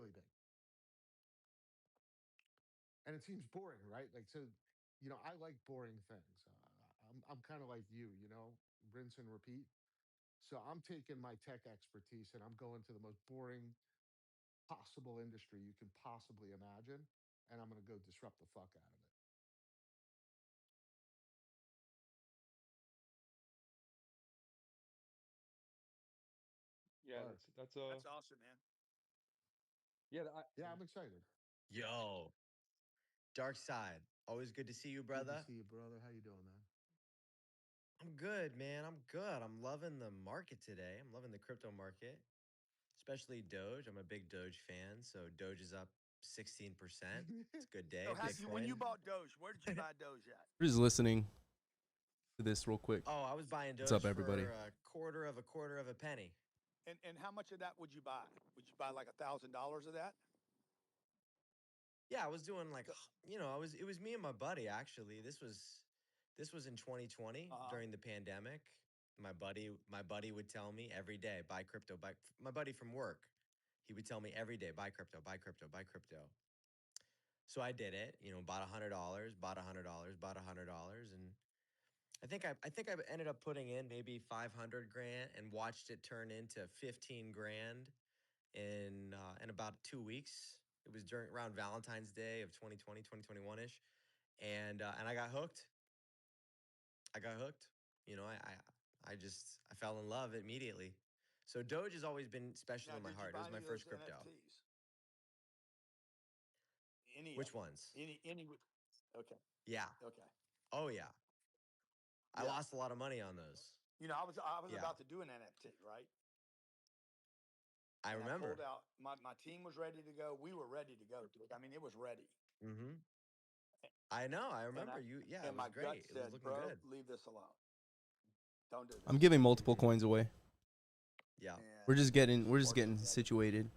really big. And it seems boring, right? Like, so, I like boring things. I'm kind of like you, rinse and repeat. So I'm taking my tech expertise and I'm going to the most boring possible industry you can possibly imagine, and I'm going to go disrupt the fuck out of it. Yeah, Or that's That's awesome, man. yeah. yeah, I'm excited. Yo, Dark Side. Always good to see you, Good to brother. see you, brother. How you doing, man? I'm good, man. I'm good. I'm loving the market today. I'm loving the crypto market, especially Doge. I'm a big Doge fan, so Doge is up 16%. It's a good So day. how you when Bitcoin. you bought Doge, where did you buy Doge at? We're just listening to this real quick. Oh, I was buying What's up, Doge everybody? for a quarter of a penny. And how much of that would you buy? Would you buy like $1,000 of that? Yeah, I was doing like, So, it was me and my buddy actually. This was in 2020 uh-huh. during the pandemic. My buddy would tell me every day, buy crypto, buy my buddy from work. He would tell me every day, buy crypto, buy crypto, buy crypto. So I did it, bought $100, bought $100, bought $100, and I think I ended up putting in maybe 500 grand and watched it turn into 15 grand in about 2 weeks. It was during around Valentine's Day of 2020, 2021 ish, and I got hooked. I got hooked. I fell in love immediately. So Doge has always been special Now, in my did you heart. It buy was any my of those first crypto. NFTs? Any of Which them? ones? Any? Okay, Yeah. okay, Oh yeah. I yeah. lost a lot of money on those. I was Yeah. about to do an NFT, right? I And I remember. pulled out my team was ready to go. We were ready to go to it. I mean, it was ready. Mm-hmm. I know. I And remember you. Yeah, it and was my gut great. It was said, looking bro, good. leave this alone. Don't do I'm this. giving multiple coins away. Yeah. We're And just getting we we're just worked getting together situated.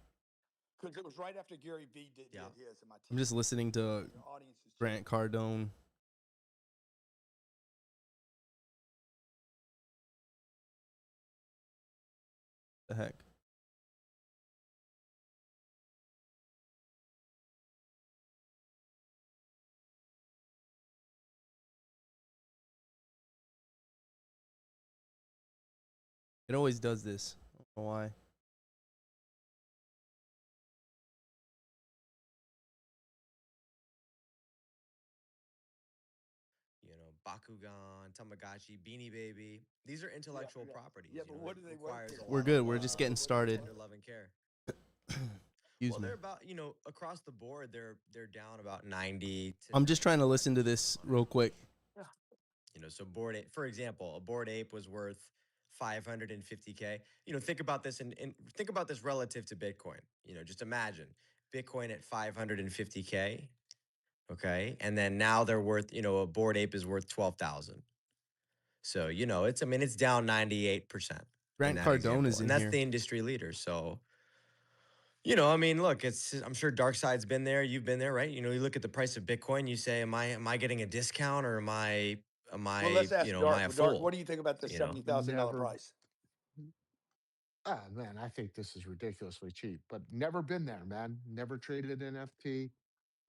because it was right after Gary V Yeah. did his, and my I'm team just was listening ready. to And your audience is Grant changing. Cardone. The heck. It always does this. I don't know why. Bakugan, Tamagotchi, Beanie Baby. These are Yeah, intellectual yeah, properties. yeah. But what are It they worth requires a today? We're lot good. of We're just getting What are they started. tender worth? love and care. Excuse Well, me. they're about, across the board, they're down about 90 to I'm just trying to listen to 95% this on real quick. Yeah. So Board Ape, for example, a Board Ape was worth 550K. Think about this and think about this relative to Bitcoin. Just imagine Bitcoin at 550K. Okay. And then now they're worth, a Board Ape is worth 12,000. So, it's down 98% in Grant that Cardone example. is And in that's here. the industry leader. So, look, I'm sure Dark Side's been there. You've been there, right? You look at the price of Bitcoin, you say, am I getting a discount or Well, let's ask am I Dark. a Dark, fool? what do you think about this You know? $70,000 Never. price? Ah, man, I think this is ridiculously cheap, but never been there, man. Never traded an NFT.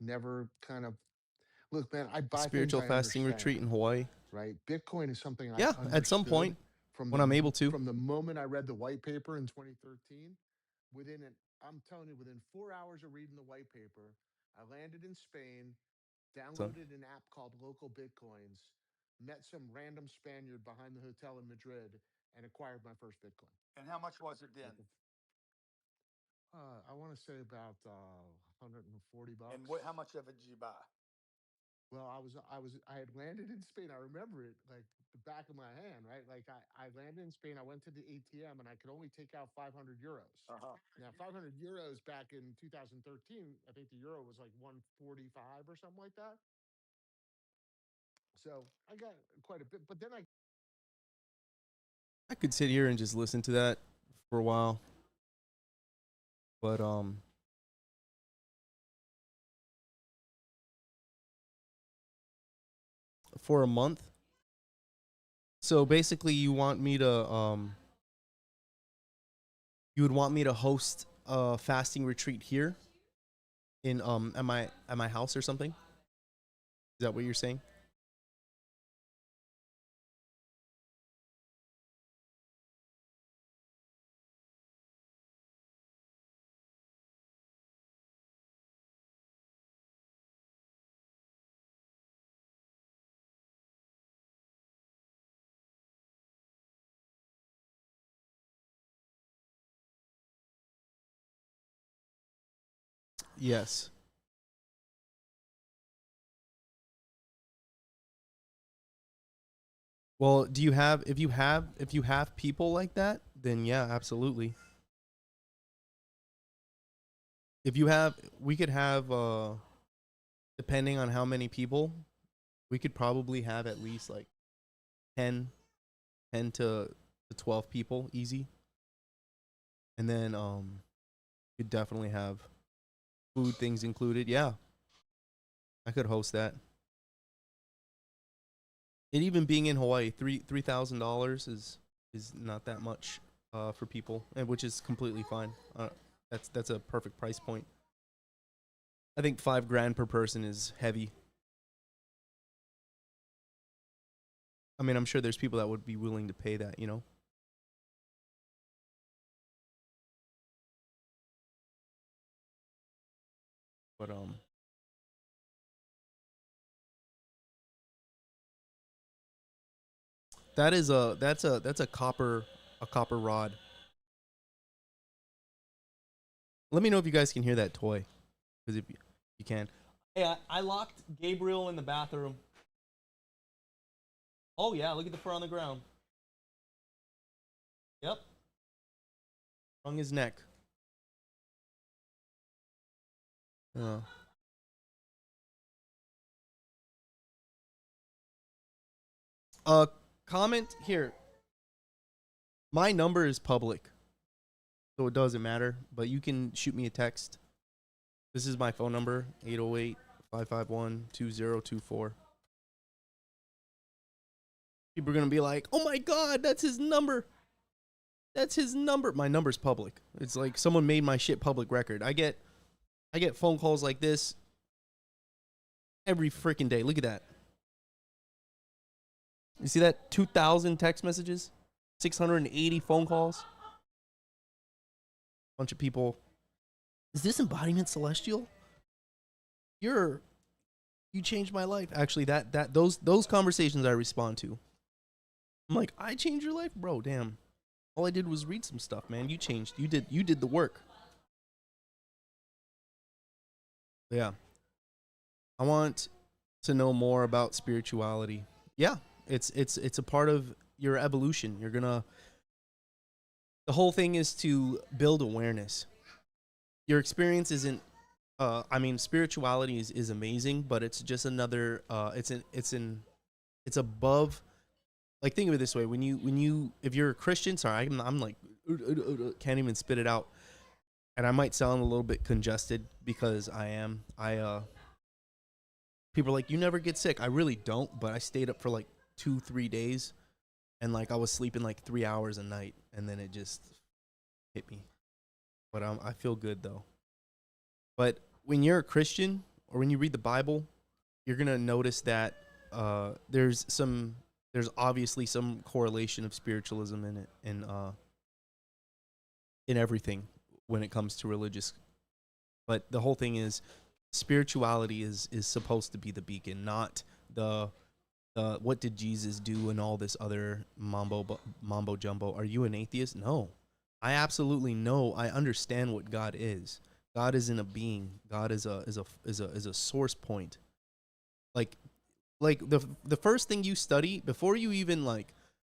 Never kind of look, man. I A buy things spiritual I fasting retreat understand, in Hawaii. right? Bitcoin is something I Yeah, at some understood point when I'm able to. from the moment I read the white paper in 2013. Within it, I'm telling you, within 4 hours of reading the white paper, I landed in Spain, So downloaded an app called Local Bitcoins, met some random Spaniard behind the hotel in Madrid, and acquired my first Bitcoin. And how much was it then? Like, I want to say about 140 And bucks. how much of it did you buy? Well, I had landed in Spain. I remember it like the back of my hand, right? Like I landed in Spain. I went to the ATM and I could only take out 500 euros. Uh-huh. Now, 500 euros back in 2013, I think the euro was like 145 or something like that. So I got quite a bit, but then I could sit here and just listen to that for a while. But for a month. So basically you want me to you would want me to host a fasting retreat here in at my house or something? Is that what you're saying? Yes. Well, do you have if you have people like that, then yeah, absolutely. If you have we could have depending on how many people, we could probably have at least like 10 10 to 12 people easy. And then you could definitely have food things included. Yeah. I could host that. And even being in Hawaii, $3,000 is not that much for people, and which is completely fine. That's a perfect price point. I think $5,000 per person is heavy. I mean, I'm sure there's people that would be willing to pay that, you know. But that's a copper rod. Let me know if you guys can hear that toy, because if you can. Hey, I locked Gabriel in the bathroom. Oh yeah, look at the fur on the ground. Yep. Wrung his neck. Oh. Comment here. My number is public, so it doesn't matter, but you can shoot me a text. This is my phone number, 808-551-2024. People are going to be like, oh my God, that's his number. That's his number. My number's public. It's like someone made my shit public record. I get phone calls like this every freaking day. Look at that. You see that? 2,000 text messages, 680 phone calls. Bunch of people. Is this embodiment celestial? You changed my life. Actually, those conversations I respond to. I'm like, I changed your life, bro. Damn. All I did was read some stuff, man. You changed. You did the work. Yeah. I want to know more about spirituality. Yeah, it's a part of your evolution. The whole thing is to build awareness. Your experience isn't I mean, spirituality is amazing, but it's just another it's above. Like, think of it this way: when you if you're a Christian, sorry, I'm like can't even spit it out, and I might sound a little bit congested because I am. People are like, you never get sick. I really don't, but I stayed up for like 2-3 days, and like I was sleeping like 3 hours a night, and then it just hit me. But I feel good though. But when you're a Christian or when you read the Bible, you're gonna notice that there's obviously some correlation of spiritualism in it, in everything when it comes to religious. But the whole thing is, spirituality is supposed to be the beacon, not the what did Jesus do and all this other mambo jumbo. Are you an atheist? No, I absolutely know. I understand what God is. God isn't a being. God is a source point. Like the first thing you study before you even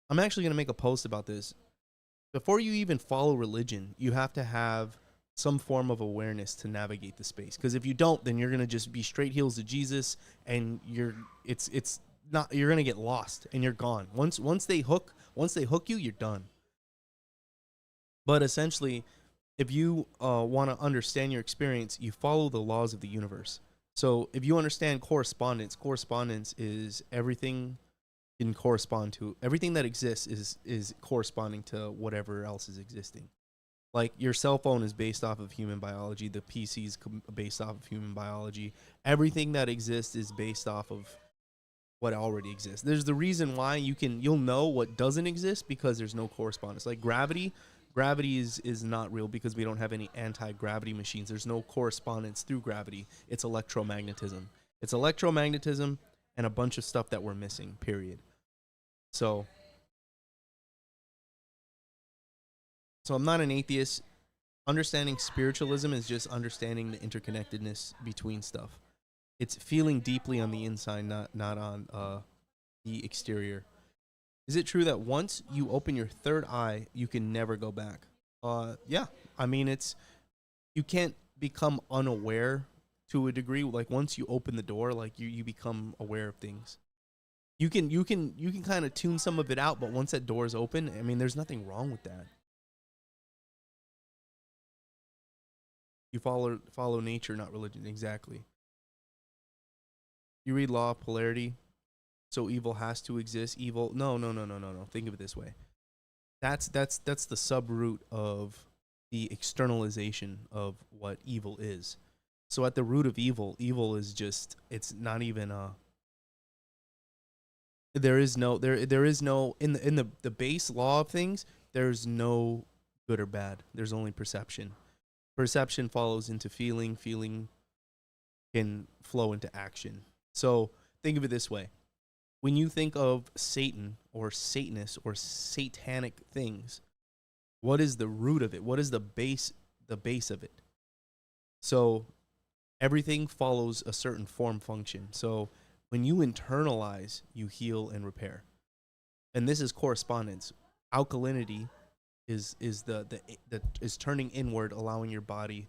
I'm actually gonna make a post about this. Before you even follow religion, you have to have some form of awareness to navigate the space. Because if you don't, then you're gonna just be straight heels to Jesus, and you're gonna get lost and you're gone. Once they hook you, you're done. But essentially, if you want to understand your experience, you follow the laws of the universe. So if you understand correspondence is everything can correspond to everything that exists is corresponding to whatever else is existing. Like your cell phone is based off of human biology. The PC is based off of human biology. Everything that exists is based off of what already exists. There's the reason why you'll know what doesn't exist because there's no correspondence. Like gravity is not real because we don't have any anti-gravity machines. There's no correspondence through gravity. It's electromagnetism. It's electromagnetism and a bunch of stuff that we're missing, period. So I'm not an atheist. Understanding spiritualism is just understanding the interconnectedness between stuff. It's feeling deeply on the inside, not on the exterior. Is it true that once you open your third eye, you can never go back? Yeah. I mean, you can't become unaware to a degree. Like once you open the door, like you become aware of things. You can kind of tune some of it out, but once that door is open, I mean, there's nothing wrong with that. You follow nature, not religion. Exactly. You read Law of Polarity, so evil has to exist. Evil, no. Think of it this way. That's the sub-root of the externalization of what evil is. So at the root of evil is just, it's not even there is no in the base law of things, there's no good or bad. There's only perception. Perception follows into feeling. Feeling can flow into action. So think of it this way. When you think of Satan or Satanists or satanic things, what is the root of it? What is the base of it? So everything follows a certain form function. So when you internalize, you heal and repair. And this is correspondence. Alkalinity is turning inward, allowing your body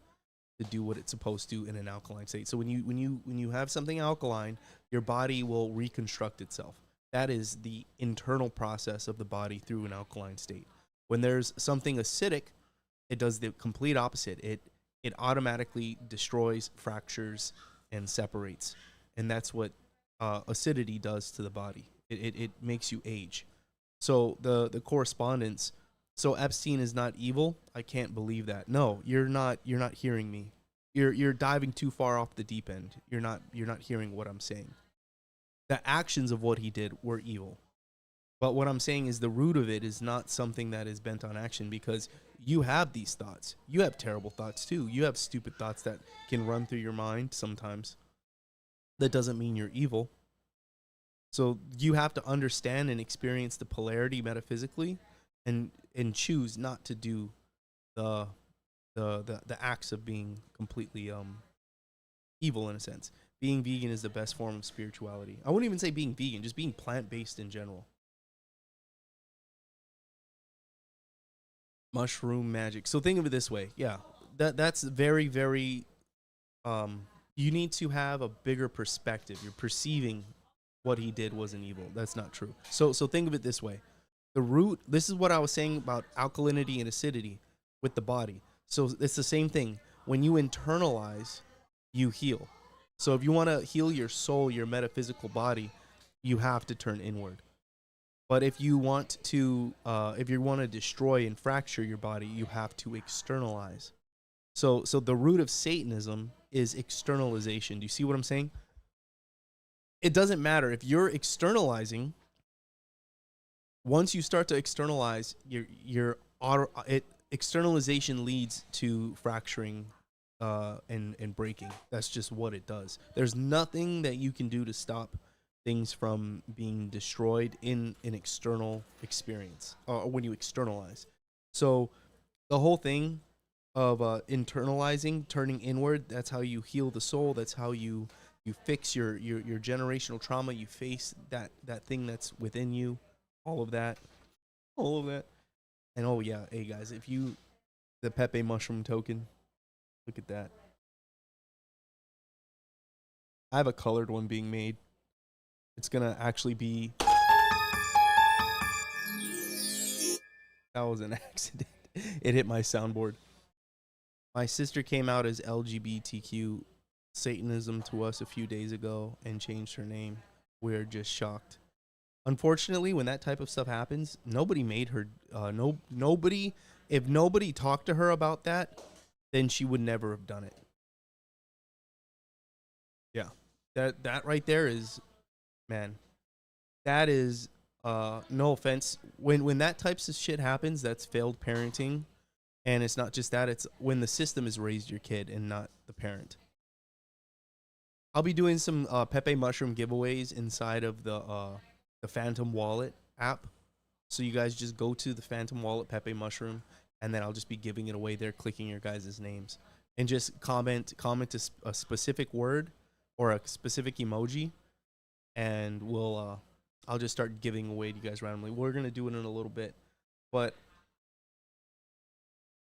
to do what it's supposed to in an alkaline state. So when you have something alkaline, your body will reconstruct itself. That is the internal process of the body through an alkaline state. When there's something acidic, it does the complete opposite. It automatically destroys, fractures, and separates. And that's what acidity does to the body. It makes you age. So the correspondence. So Epstein is not evil. I can't believe that. No, you're not hearing me. You're diving too far off the deep end. You're not hearing what I'm saying. The actions of what he did were evil. But what I'm saying is the root of it is not something that is bent on action, because you have these thoughts. You have terrible thoughts too. You have stupid thoughts that can run through your mind sometimes. That doesn't mean you're evil. So you have to understand and experience the polarity metaphysically, and choose not to do the acts of being completely evil in a sense. Being vegan is the best form of spirituality. I wouldn't even say being vegan, just being plant-based in general. Mushroom magic. So think of it this way. Yeah, that's very, very you need to have a bigger perspective. You're perceiving what he did wasn't evil. That's not true. So think of it this way. The root, this is what I was saying about alkalinity and acidity with the body. So it's the same thing. When you internalize, you heal. So if you want to heal your soul, your metaphysical body, you have to turn inward. But if you want to destroy and fracture your body, you have to externalize. So the root of Satanism is externalization. Do you see what I'm saying? It doesn't matter if you're externalizing. Once you start to externalize, externalization leads to fracturing and breaking. That's just what it does. There's nothing that you can do to stop things from being destroyed in an external experience, or when you externalize. So the whole thing of internalizing, turning inward, that's how you heal the soul. That's how you fix your generational trauma. You face that thing that's within you. All of that. And oh yeah, hey guys, the Pepe mushroom token, look at that. I have a colored one being made. It's gonna actually be, that was an accident. It hit my soundboard. My sister came out as LGBTQ Satanism to us a few days ago and changed her name. We're just shocked. Unfortunately, when that type of stuff happens, nobody made her. Nobody if nobody talked to her about that, then she would never have done it. Yeah. That right there is, man, that is no offense. When that types of shit happens, that's failed parenting. And it's not just that, it's when the system has raised your kid and not the parent. I'll be doing some Pepe mushroom giveaways inside of the Phantom Wallet app. So you guys just go to the Phantom Wallet Pepe mushroom, and then I'll just be giving it away there, clicking your guys' names, and just comment a specific word or a specific emoji, and I'll just start giving away to you guys randomly. We're gonna do it in a little bit, but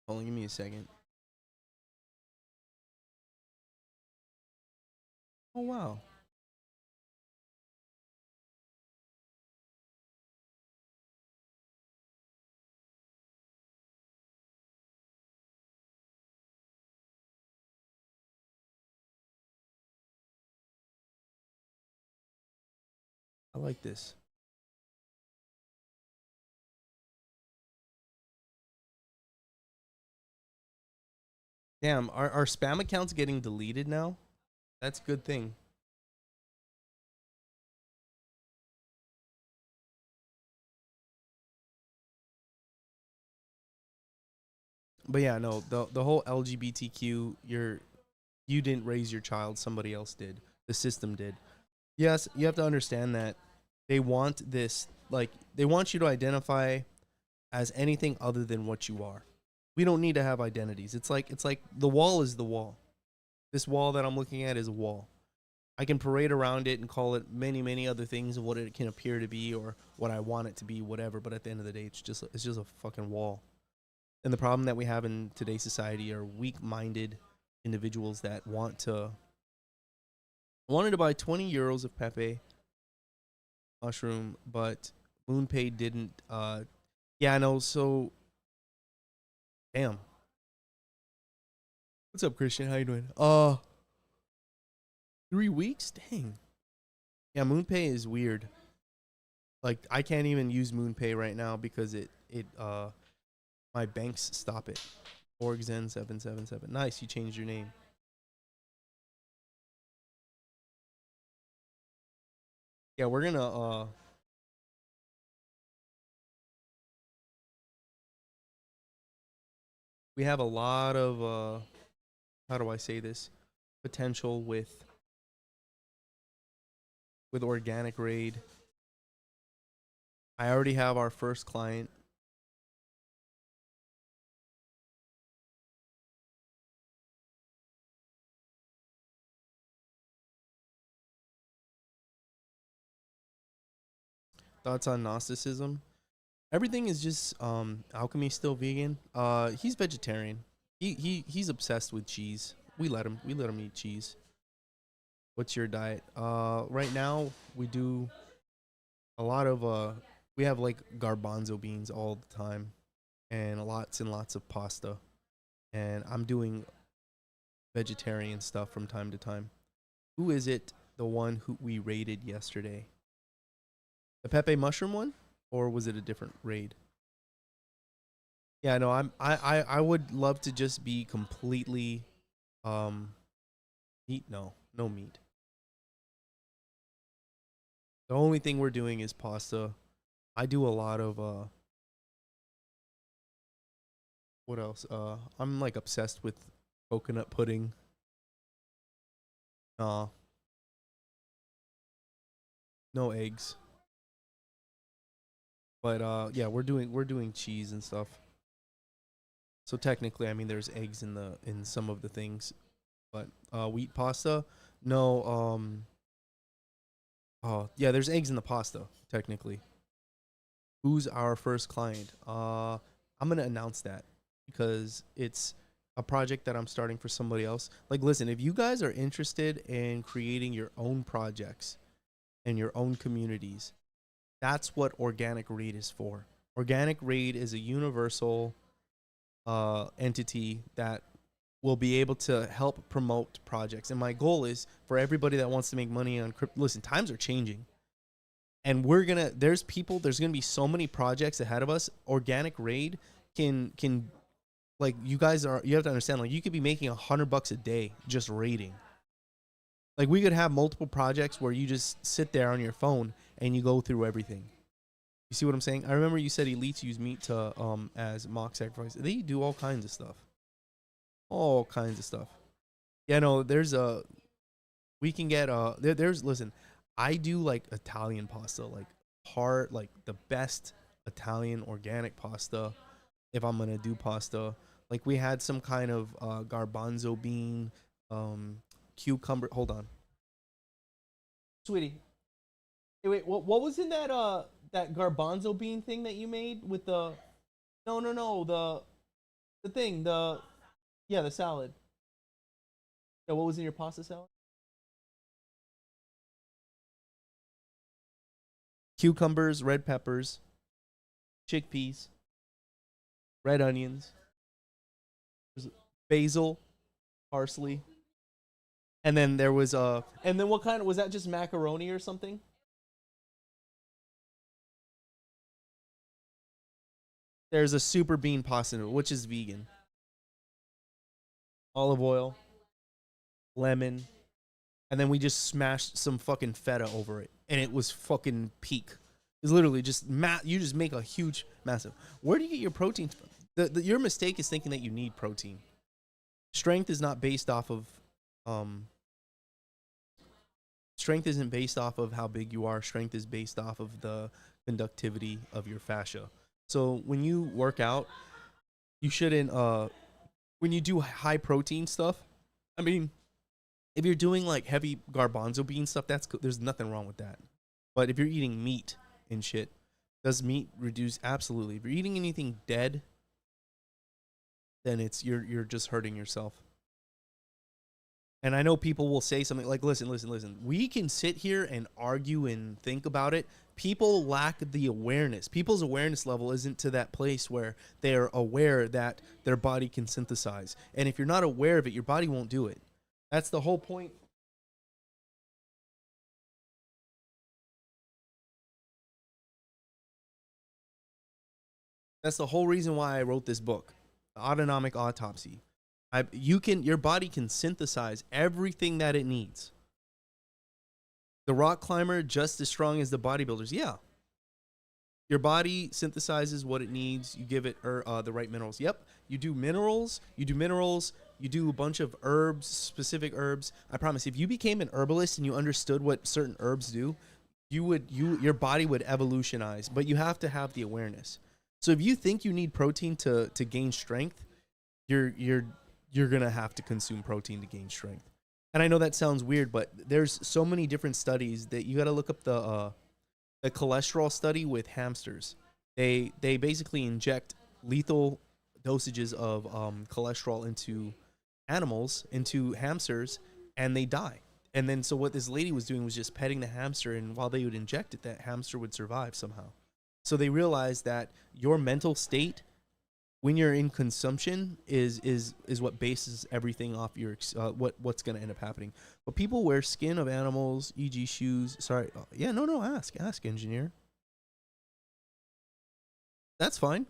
hold on, give me a second. Oh wow. I like this. Damn, are spam accounts getting deleted now? That's a good thing. But yeah, no, the whole LGBTQ, you didn't raise your child, somebody else did. The system did. Yes, you have to understand that they want this, like, they want you to identify as anything other than what you are. We don't need to have identities. It's like the wall is the wall. This wall that I'm looking at is a wall. I can parade around it and call it many, many other things of what it can appear to be or what I want it to be, whatever. But at the end of the day, it's just a fucking wall. And the problem that we have in today's society are weak-minded individuals that wanted to buy 20 euros of Pepe mushroom, but MoonPay didn't. Yeah, I know. So, damn. What's up, Christian? How you doing? 3 weeks? Dang. Yeah, MoonPay is weird. Like, I can't even use MoonPay right now because my banks stop it. Orgzen777. Nice, you changed your name. Yeah, we're gonna we have a lot of how do I say this? Potential with organic raid. I already have our first client. Thoughts on Gnosticism? Everything is just Alchemy's still vegan. He's vegetarian. He's obsessed with cheese. We let him eat cheese. What's your diet? Right now we do a lot of we have like garbanzo beans all the time and lots of pasta. And I'm doing vegetarian stuff from time to time. Who is it? The one who we raided yesterday? The Pepe mushroom one? Or was it a different raid? Yeah, no, I would love to just be completely meat. No meat. The only thing we're doing is pasta. I do a lot of what else? I'm like obsessed with coconut pudding. No eggs. But yeah, we're doing cheese and stuff. So technically, I mean, there's eggs in some of the things, but wheat pasta, no. Oh yeah, there's eggs in the pasta technically. Who's our first client? I'm gonna announce that because it's a project that I'm starting for somebody else. Like, listen, if you guys are interested in creating your own projects and your own communities, that's what Organic Raid is for. Organic Raid is a universal entity that will be able to help promote projects. And my goal is for everybody that wants to make money on crypto. Listen, times are changing. And there's going to be so many projects ahead of us. Organic Raid can like you have to understand, like you could be making $100 a day just raiding. Like we could have multiple projects where you just sit there on your phone and you go through everything. You see what I'm saying? I remember you said elites use meat to as mock sacrifice. They do all kinds of stuff. All kinds of stuff. Yeah, no, we can get listen, I do like Italian pasta, like like the best Italian organic pasta if I'm gonna do pasta. Like we had some kind of garbanzo bean, cucumber. Hold on, sweetie. Hey, wait, what was in that garbanzo bean thing that you made with the? No, the thing, the salad. Yeah, what was in your pasta salad? Cucumbers, red peppers, chickpeas, red onions, basil, parsley, and then there was and then what kind of was that? Just macaroni or something? There's a super bean pasta noodle, which is vegan. Olive oil, lemon, and then we just smashed some fucking feta over it, and it was fucking peak. It's literally just you just make a huge, massive. Where do you get your protein from? Your mistake is thinking that you need protein. Strength is not based off of strength isn't based off of how big you are. Strength is based off of the conductivity of your fascia. So when you work out, you shouldn't when you do high protein stuff, I mean, if you're doing like heavy garbanzo bean stuff, there's nothing wrong with that. But if you're eating meat and shit, does meat reduce? Absolutely. If you're eating anything dead, then you're just hurting yourself. And I know people will say something like, listen. We can sit here and argue and think about it. People lack the awareness. People's awareness level isn't to that place where they're aware that their body can synthesize. And if you're not aware of it, your body won't do it. That's the whole point. That's the whole reason why I wrote this book, Autonomic Autopsy. Your body can synthesize everything that it needs. The rock climber just as strong as the bodybuilders. Yeah. Your body synthesizes what it needs. You give it the right minerals. Yep. You do minerals. You do a bunch of herbs, specific herbs. I promise, if you became an herbalist and you understood what certain herbs do, your body would evolutionize. But you have to have the awareness. So if you think you need protein to gain strength, you're gonna have to consume protein to gain strength. And I know that sounds weird, but there's so many different studies that you got to look up the cholesterol study with hamsters. They basically inject lethal dosages of cholesterol into hamsters, and they die. And then so what this lady was doing was just petting the hamster, and while they would inject it, that hamster would survive somehow. So they realized that your mental state when you're in consumption is what bases everything off your what's going to end up happening. But people wear skin of animals, e.g. shoes. Sorry. Yeah, no, ask engineer. That's fine.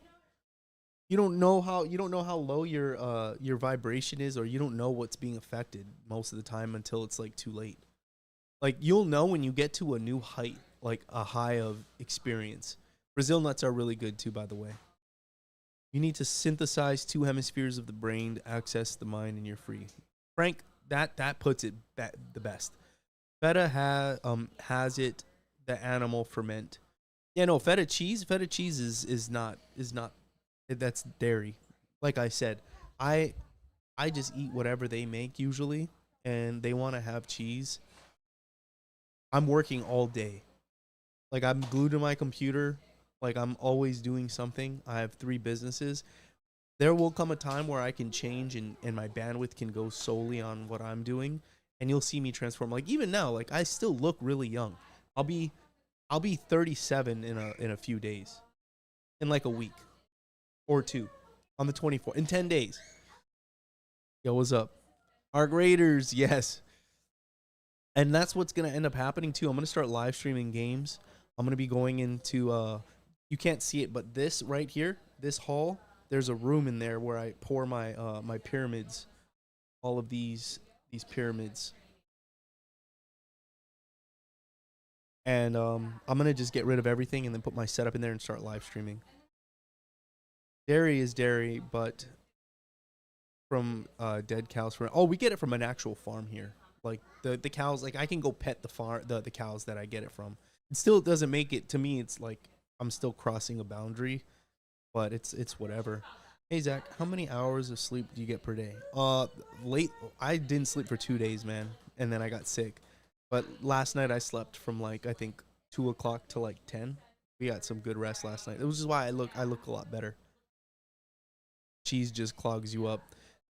You don't know how low your vibration is, or you don't know what's being affected most of the time until it's like too late. Like you'll know when you get to a new height, like a high of experience. Brazil nuts are really good too, by the way. You need to synthesize 2 hemispheres of the brain to access the mind, and you're free. Frank, that puts it the best. Feta has it. The animal ferment. Yeah, no, feta cheese. Feta cheese is not. That's dairy. Like I said, I just eat whatever they make usually, and they want to have cheese. I'm working all day. Like I'm glued to my computer. Like I'm always doing something. I have 3 businesses. There will come a time where I can change and my bandwidth can go solely on what I'm doing, and you'll see me transform. Like even now, like I still look really young. I'll be 37 in a few days, in like a week or 2, on the 24th, in 10 days. Yo, what's up? Arc Raiders, yes. And that's what's gonna end up happening too. I'm gonna start live streaming games. I'm gonna be going into you can't see it, but this right here, this hall there's a room in there where I pour my my pyramids, all of these pyramids, and I'm gonna just get rid of everything and then put my setup in there and start live streaming. Dairy is dairy, but from dead cows. From we get it from an actual farm here. Like the cows, like I can go pet the cows that I get it from. It still doesn't make it to me. It's like I'm still crossing a boundary, but it's whatever. Hey Zach, how many hours of sleep do you get per day? Late. I didn't sleep for 2 days, man, and then I got sick. But last night I slept from like I think 2 o'clock to like 10. We got some good rest last night. It was just why I look a lot better. Cheese just clogs you up.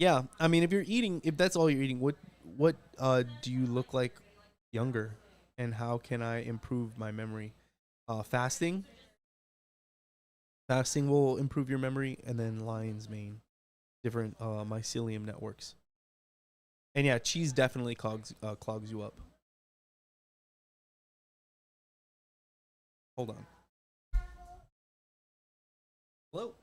Yeah, I mean, if that's all you're eating, what do you look like younger, and how can I improve my memory? Fasting. Fasting will improve your memory, and then lion's mane, different mycelium networks. And yeah, cheese definitely clogs you up. Hold on. Hello.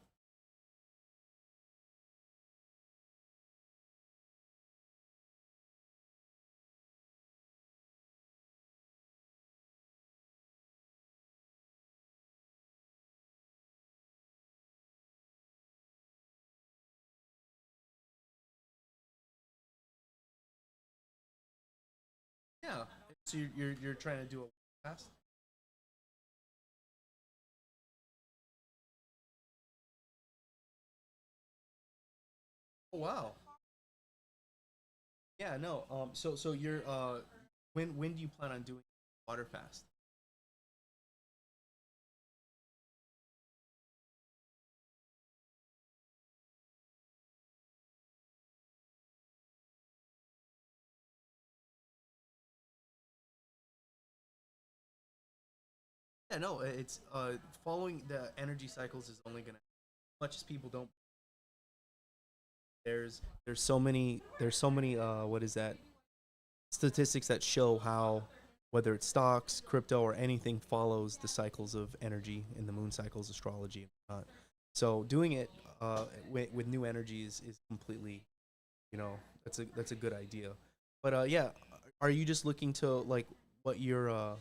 Yeah. So you're trying to do a fast? Oh wow. Yeah, no. So you're when do you plan on doing water fast? Yeah, no, it's following the energy cycles is only gonna, as much as people don't. There's so many what is that, statistics that show how, whether it's stocks, crypto, or anything, follows the cycles of energy in the moon cycles, astrology, and whatnot. So doing it with new energies is completely, that's a good idea. But yeah, are you just looking to like what your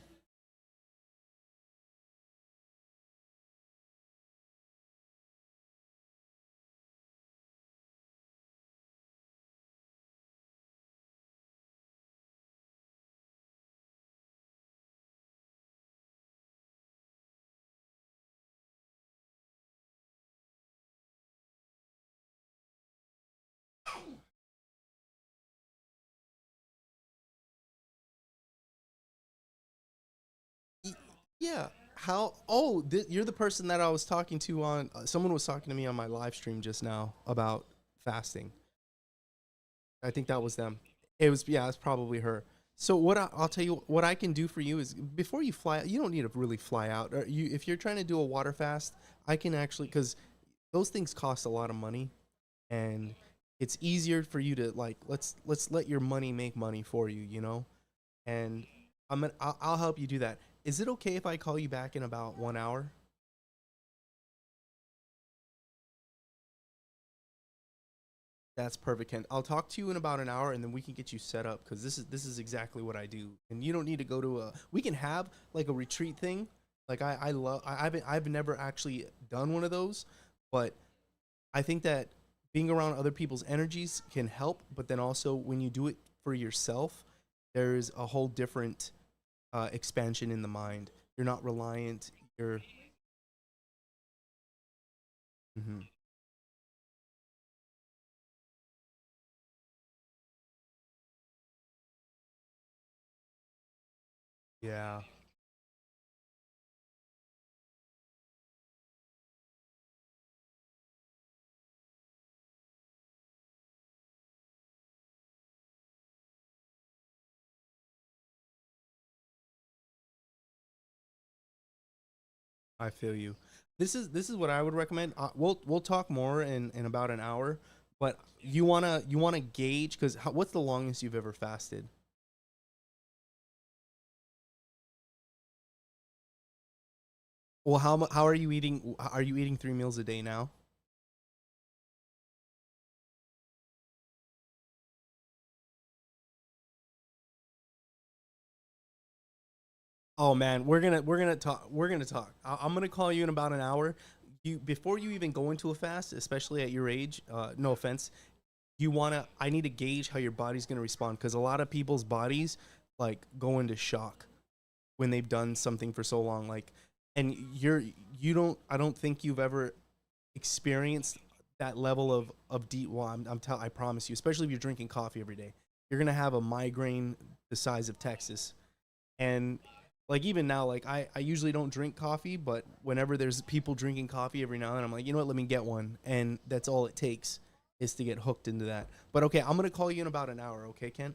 yeah, how, you're the person that I was talking to on someone was talking to me on my live stream just now about fasting. I think that was them. It was, yeah, it's probably her. So I'll tell you what I can do for you is, before you fly, you don't need to really fly out. Or if you're trying to do a water fast, I can actually, because those things cost a lot of money, and it's easier for you to like, let's let your money make money for you, And I'll help you do that. Is it okay if I call you back in about 1 hour? That's perfect, Ken. I'll talk to you in about an hour, and then we can get you set up, because this is exactly what I do. And you don't need to go to a. We can have like a retreat thing. Like I love. I've never actually done one of those, but I think that being around other people's energies can help. But then also when you do it for yourself, there's a whole different expansion in the mind. You're not reliant. You're. Mhm. Yeah. I feel you. This is what I would recommend. We'll talk more in about an hour, but you wanna gauge, because what's the longest you've ever fasted? Well, how are you eating? Are you eating 3 meals a day now? Oh man, we're gonna talk. I'm gonna call you in about an hour. Before you even go into a fast, especially at your age. No offense. I need to gauge how your body's gonna respond because a lot of people's bodies like go into shock when they've done something for so long. Like, and you don't. I don't think you've ever experienced that level of deep. Well, I promise you, especially if you're drinking coffee every day, you're gonna have a migraine the size of Texas. And like even now, like I usually don't drink coffee, but whenever there's people drinking coffee every now and then, I'm like, you know what, let me get one. And that's all it takes is to get hooked into that. But okay, I'm gonna call you in about an hour, okay, Kent?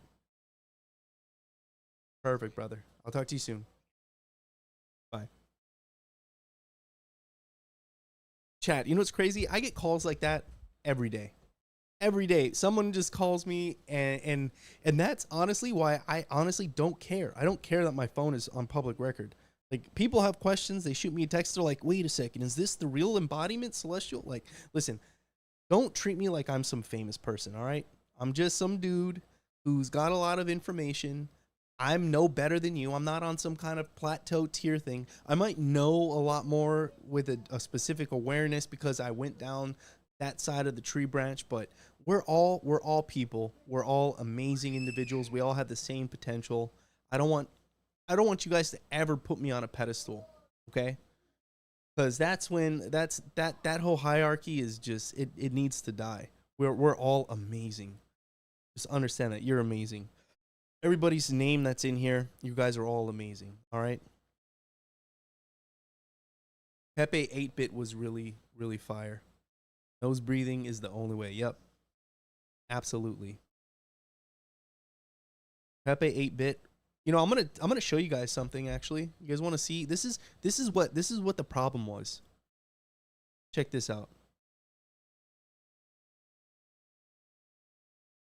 Perfect, brother. I'll talk to you soon. Bye. Chat, you know what's crazy? I get calls like that every day. Every day someone just calls me, and that's honestly why I honestly don't care. I don't care that my phone is on public record. Like, people have questions, they shoot me a text, they're like, wait a second, is this the real embodiment, Celestial? Like, listen, don't treat me like I'm some famous person, all right? I'm just some dude who's got a lot of information. I'm no better than you. I'm not on some kind of plateau tier thing. I might know a lot more with a specific awareness because I went down that side of the tree branch, but we're all people. We're all amazing individuals. We all have the same potential. I don't want you guys to ever put me on a pedestal, okay? Because that's when that whole hierarchy is just it needs to die. We're all amazing. Just understand that you're amazing. Everybody's name that's in here, you guys are all amazing. All right. Pepe 8-bit was really fire. Nose breathing is the only way. Yep. Absolutely. Pepe 8-bit. You know, I'm gonna show you guys something actually. You guys want to see? This is what the problem was. Check this out.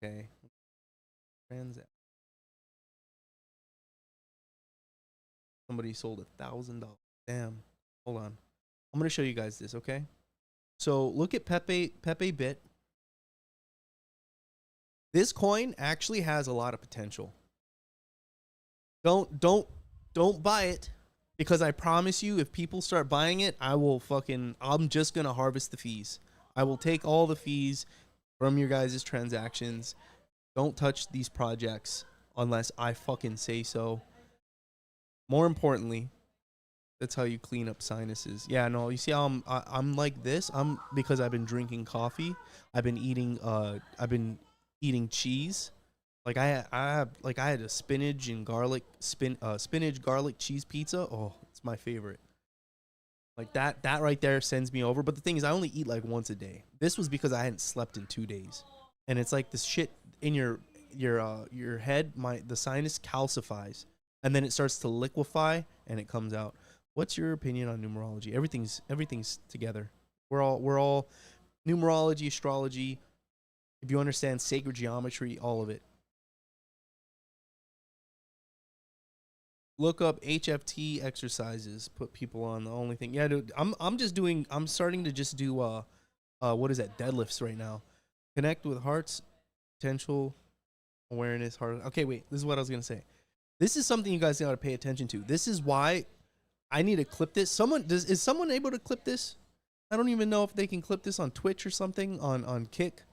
Okay. Transact. Somebody sold $1,000. Damn. Hold on. I'm gonna show you guys this, okay? So look at Pepe Bit. This coin actually has a lot of potential. Don't buy it, because I promise you, if people start buying it, I'm just gonna harvest the fees. I will take all the fees from your guys' transactions. Don't touch these projects unless I fucking say so. More importantly, that's how you clean up sinuses. Yeah, no, you see how I'm like this? I'm because I've been drinking coffee. I've been eating cheese. Like I had a spinach garlic cheese pizza. Oh, it's my favorite. Like that right there sends me over. But the thing is, I only eat like once a day. This was because I hadn't slept in 2 days. And it's like this shit in your head, the sinus calcifies, and then it starts to liquefy and it comes out. What's your opinion on numerology? Everything's together. We're all numerology, astrology. If you understand sacred geometry, all of it. Look up HFT exercises. Put people on the only thing. Yeah, dude. I'm starting to just do what is that? Deadlifts right now. Connect with heart's potential, awareness, heart. Okay, wait. This is what I was gonna say. This is something you guys gotta pay attention to. This is why I need to clip this. Is someone able to clip this? I don't even know if they can clip this on Twitch or something on Kick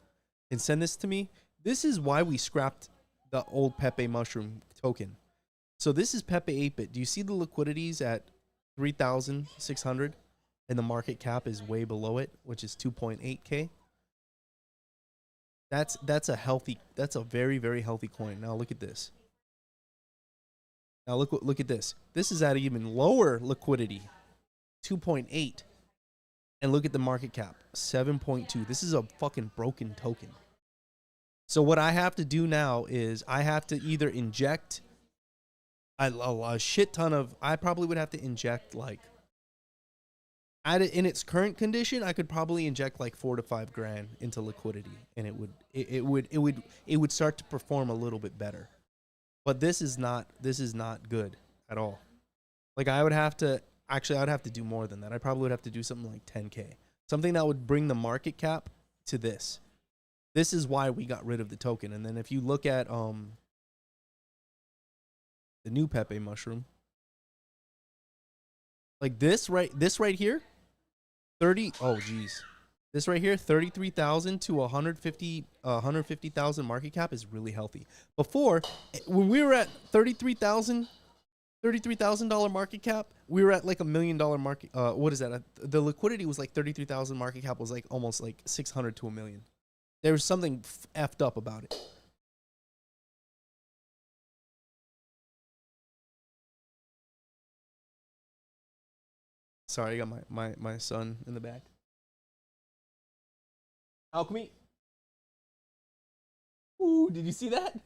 and send this to me. This is why we scrapped the old Pepe mushroom token. So this is Pepe 8-bit. Do you see the liquidities at 3,600 and the market cap is way below it, which is 2.8K? That's a very, very healthy coin. Now look at this. Now look at this. This is at even lower liquidity, 2.8. And look at the market cap, 7.2. This is a fucking broken token. So what I have to do now is I have to either inject a shit ton of, I probably would have to inject like, in its current condition, I could probably inject like 4 to 5 grand into liquidity, and it would start to perform a little bit better. But this is not good at all. Like I'd have to do more than that. I probably would have to do something like 10K. Something that would bring the market cap to this. This is why we got rid of the token. And then if you look at the new Pepe mushroom, Like this right here, 30. Oh geez, this right here, 33,000 to 150,000 market cap is really healthy. Before, when we were at $33,000 market cap, we were at like $1 million market. What is that? The liquidity was like 33,000. Market cap was like almost like 600 to a million. There was something effed up about it. Sorry, I got my son in the back. Alchemy. Ooh, did you see that?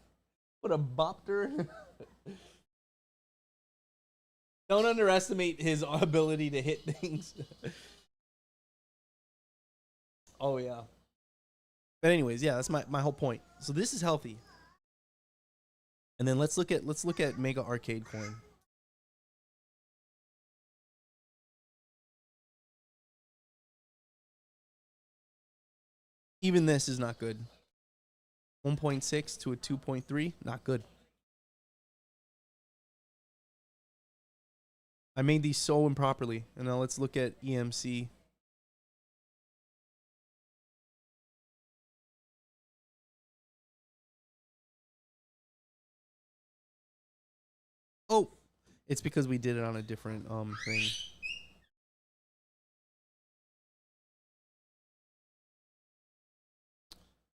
What a bopter. Don't underestimate his ability to hit things. Oh yeah. But anyways, yeah, that's my whole point. So this is healthy. And then let's look at Mega Arcade Coin. Even this is not good. 1.6 to a 2.3, not good. I made these so improperly. And now let's look at EMC. Oh, it's because we did it on a different thing.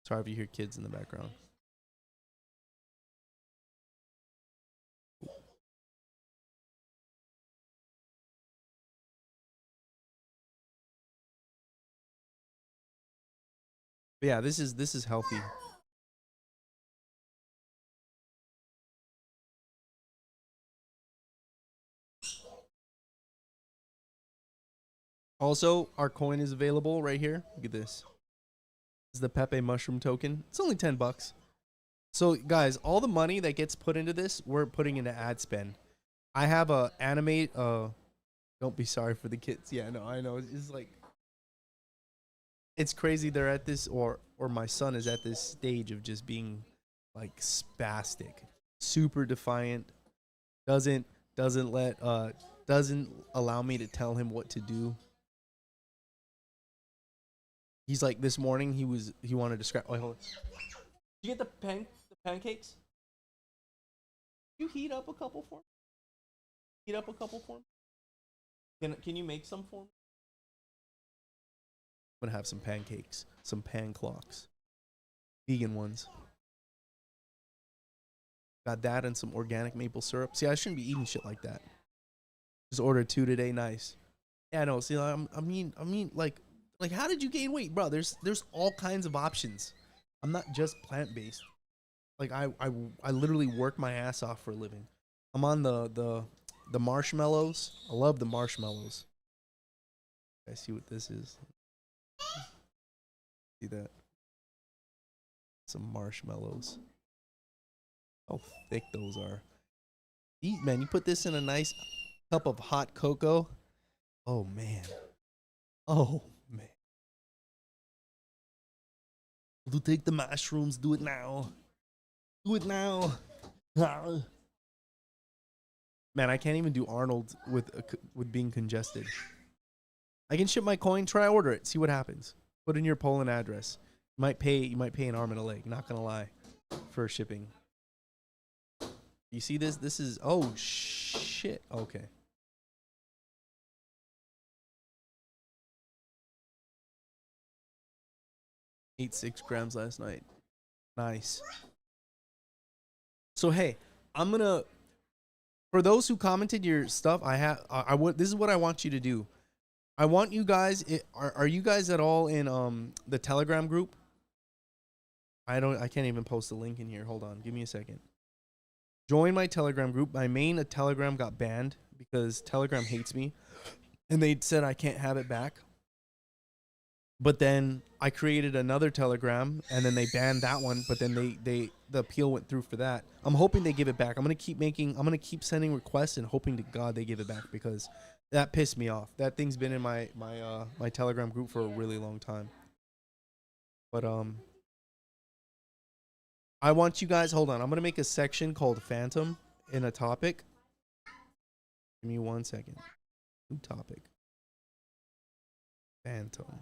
Sorry if you hear kids in the background. But yeah, this is healthy. Also, our coin is available right here. Look at this. This is the Pepe mushroom token. It's only $10. So guys, all the money that gets put into this, we're putting into ad spend. I have a animate. Don't be sorry for the kids. Yeah, no, I know. It's just like, it's crazy. They're at this, or my son is at this stage of just being like spastic, super defiant. Doesn't allow me to tell him what to do. He's like, this morning he wanted to scrap. Oh, hold on. Did you get the pancakes? You heat up a couple for me? Heat up a couple for me? Can you make some for me? I'm gonna have some pancakes, some pan clocks, vegan ones. Got that and some organic maple syrup. See, I shouldn't be eating shit like that. Just ordered 2 today. Nice. Yeah, no. See, I mean, like, how did you gain weight, bro? There's all kinds of options. I'm not just plant based. Like, I literally work my ass off for a living. I'm on the marshmallows. I love the marshmallows. I see what this is. See that? Some marshmallows. How thick those are. Eat, man. You put this in a nice cup of hot cocoa. Oh man. Oh man. Do take the mushrooms. Do it now. Do it now. Man, I can't even do Arnold with being congested. I can ship my coin. Try order it. See what happens. Put in your Poland address. You might pay an arm and a leg. Not gonna lie, for shipping. You see this? This is, oh shit. Okay. 6 grams last night. Nice. So hey, I'm gonna, for those who commented your stuff, this is what I want you to do. I want you guys, are you guys at all in the Telegram group? I can't even post a link in here. Hold on, give me a second. Join my Telegram group. My main Telegram got banned because Telegram hates me, and they said I can't have it back. But then I created another Telegram, and then they banned that one. But then the appeal went through for that. I'm hoping they give it back. I'm gonna keep sending requests and hoping to God they give it back, because that pissed me off. That thing's been in my Telegram group for a really long time. But I want you guys, hold on. I'm gonna make a section called Phantom in a topic. Give me 1 second. New topic. Phantom.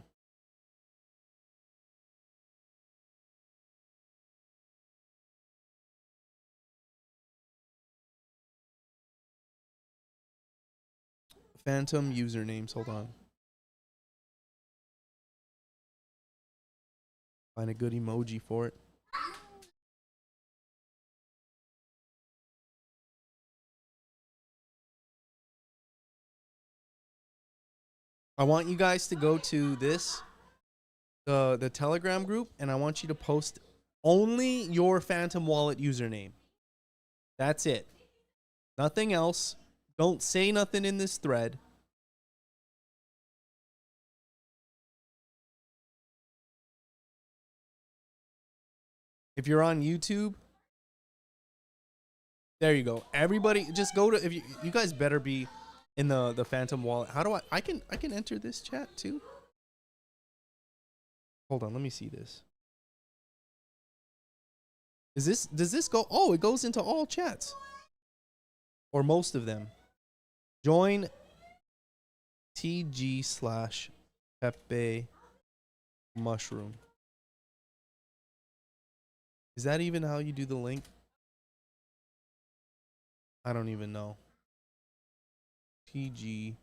Phantom usernames. Hold on. Find a good emoji for it. I want you guys to go to this, the Telegram group, and I want you to post only your Phantom Wallet username. That's it. Nothing else. Don't say nothing in this thread. If you're on YouTube, there you go. Everybody just go to, if you guys better be in the Phantom Wallet. How do I can enter this chat too? Hold on, let me see this. Does this go? Oh, it goes into all chats. Or most of them. Join TG/Pepe Mushroom. Is that even how you do the link? I don't even know. TG/Pepe.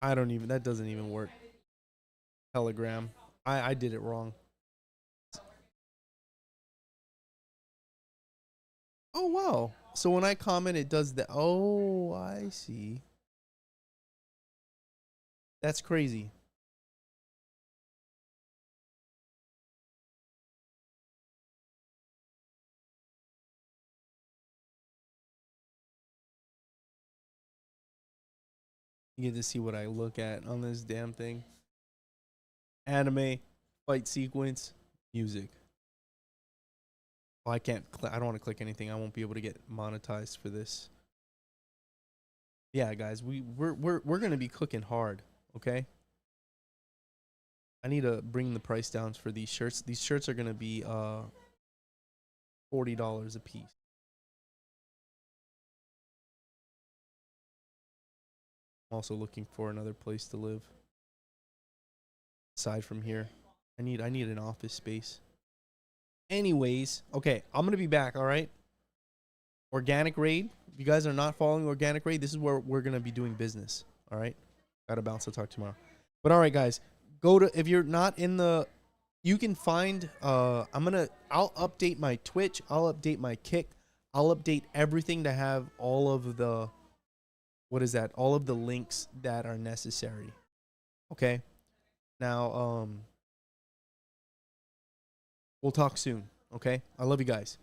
I don't even, that doesn't even work. Telegram. I did it wrong. Oh, wow. So when I comment, it does that. Oh, I see. That's crazy. You get to see what I look at on this damn thing. Anime, fight sequence, music. Oh, I can't. I don't want to click anything. I won't be able to get monetized for this. Yeah, guys, we're gonna be cooking hard. Okay. I need to bring the price down for these shirts. These shirts are gonna be $40 a piece. I'm also looking for another place to live. Aside from here, I need an office space. Anyways, okay, I'm gonna be back. All right. Organic raid. If you guys are not following Organic raid, this is where we're gonna be doing business. All right. Gotta bounce. I'll talk tomorrow. But all right, guys, go to, if you're not in the, you can find. I'll update my Twitch. I'll update my Kick. I'll update everything to have all of the, what is that? All of the links that are necessary. Okay. Now, we'll talk soon. Okay. I love you guys.